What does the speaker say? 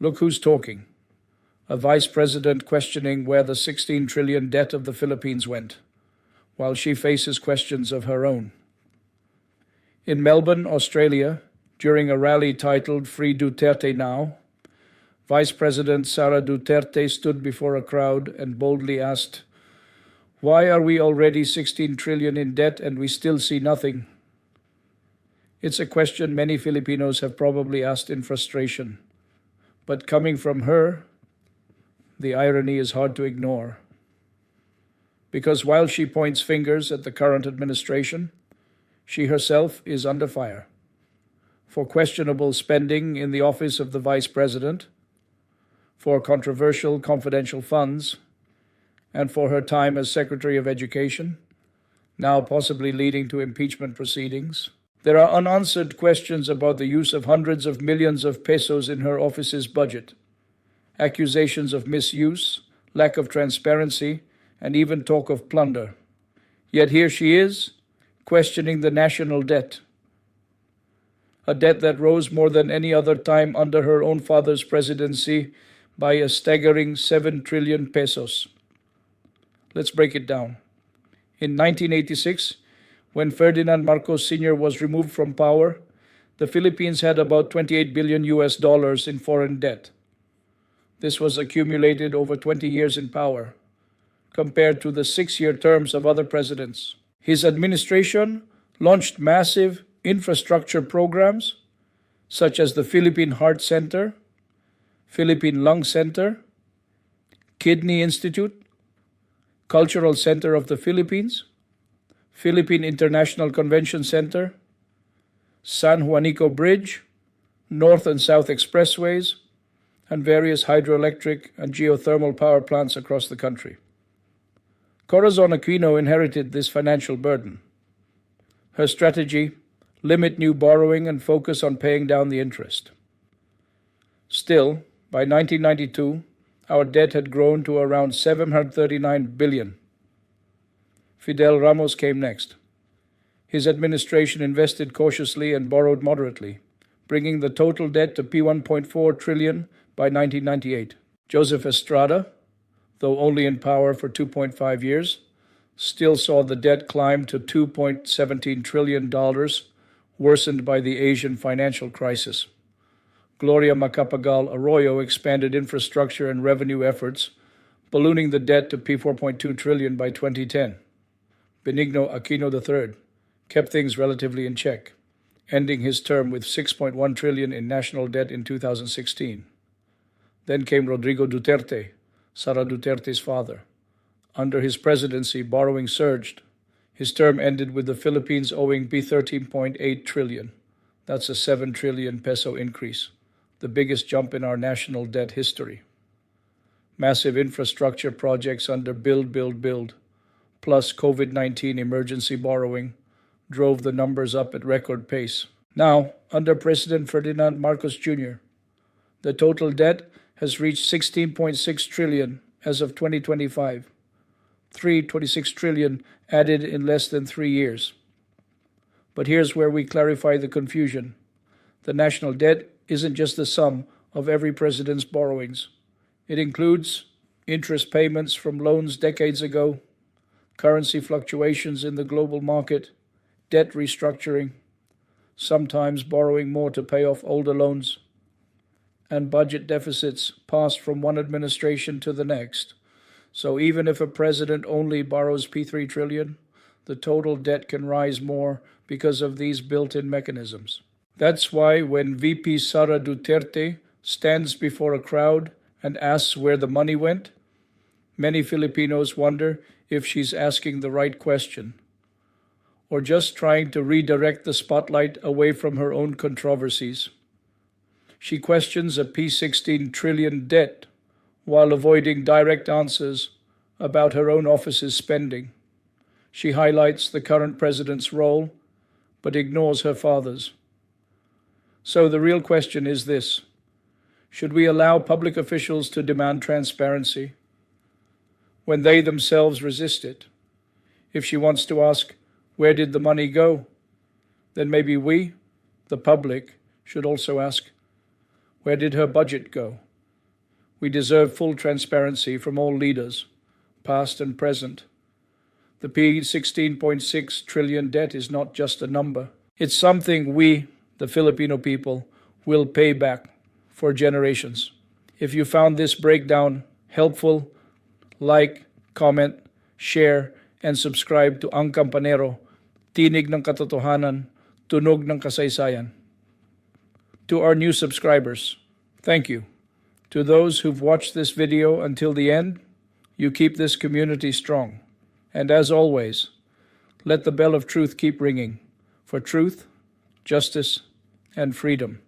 Look who's talking. A vice president questioning where the 16 trillion debt of the Philippines went, while she faces questions of her own. In Melbourne, Australia, during a rally titled Free Duterte Now, Vice President Sara Duterte stood before a crowd and boldly asked, "Why are we already 16 trillion in debt and we still see nothing?" It's a question many Filipinos have probably asked in frustration. But coming from her, the irony is hard to ignore. Because while she points fingers at the current administration, she herself is under fire for questionable spending in the office of the vice president, for controversial confidential funds, and for her time as Secretary of Education, now possibly leading to impeachment proceedings. There are unanswered questions about the use of hundreds of millions of pesos in her office's budget, accusations of misuse, lack of transparency, and even talk of plunder. Yet here she is, questioning the national debt, a debt that rose more than any other time under her own father's presidency by a staggering 7 trillion pesos. Let's break it down. In 1986, when Ferdinand Marcos Sr. was removed from power, the Philippines had about 28 billion US dollars in foreign debt. This was accumulated over 20 years in power, compared to the 6-year terms of other presidents. His administration launched massive infrastructure programs such as the Philippine Heart Center, Philippine Lung Center, Kidney Institute, Cultural Center of the Philippines, Philippine International Convention Center, San Juanico Bridge, North and South Expressways, and various hydroelectric and geothermal power plants across the country. Corazon Aquino inherited this financial burden. Her strategy: limit new borrowing and focus on paying down the interest. Still, by 1992, our debt had grown to around 739 billion. Fidel Ramos came next. His administration invested cautiously and borrowed moderately, bringing the total debt to P1.4 trillion by 1998. Joseph Estrada, though only in power for 2.5 years, still saw the debt climb to $2.17 trillion, worsened by the Asian financial crisis. Gloria Macapagal Arroyo expanded infrastructure and revenue efforts, ballooning the debt to P4.2 trillion by 2010. Benigno Aquino III kept things relatively in check, ending his term with 6.1 trillion in national debt in 2016. Then came Rodrigo Duterte, Sara Duterte's father. Under his presidency, borrowing surged. His term ended with the Philippines owing P13.8 trillion. That's a 7 trillion peso increase, the biggest jump in our national debt history. Massive infrastructure projects under Build, plus COVID-19 emergency borrowing, drove the numbers up at record pace. Now, under President Ferdinand Marcos Jr., the total debt has reached 16.6 trillion as of 2025, 326 trillion added in less than 3 years. But here's where we clarify the confusion. The national debt isn't just the sum of every president's borrowings. It includes interest payments from loans decades ago, currency fluctuations in the global market, debt restructuring, sometimes borrowing more to pay off older loans, and budget deficits passed from one administration to the next. So even if a president only borrows P3 trillion, the total debt can rise more because of these built-in mechanisms. That's why when VP Sara Duterte stands before a crowd and asks where the money went, many Filipinos wonder if she's asking the right question, or just trying to redirect the spotlight away from her own controversies. She questions a P16 trillion debt while avoiding direct answers about her own office's spending. She highlights the current president's role, but ignores her father's. So the real question is this: should we allow public officials to demand transparency when they themselves resist it? If she wants to ask, where did the money go? Then maybe we, the public, should also ask, where did her budget go? We deserve full transparency from all leaders, past and present. The P16.6 trillion debt is not just a number. It's something we, the Filipino people, will pay back for generations. If you found this breakdown helpful, like, comment, share, and subscribe to Ang Kampanero, Tinig ng Katotohanan, Tunog ng Kasaysayan. To our new subscribers, thank you. To those who've watched this video until the end, you keep this community strong. And as always, let the bell of truth keep ringing for truth, justice, and freedom.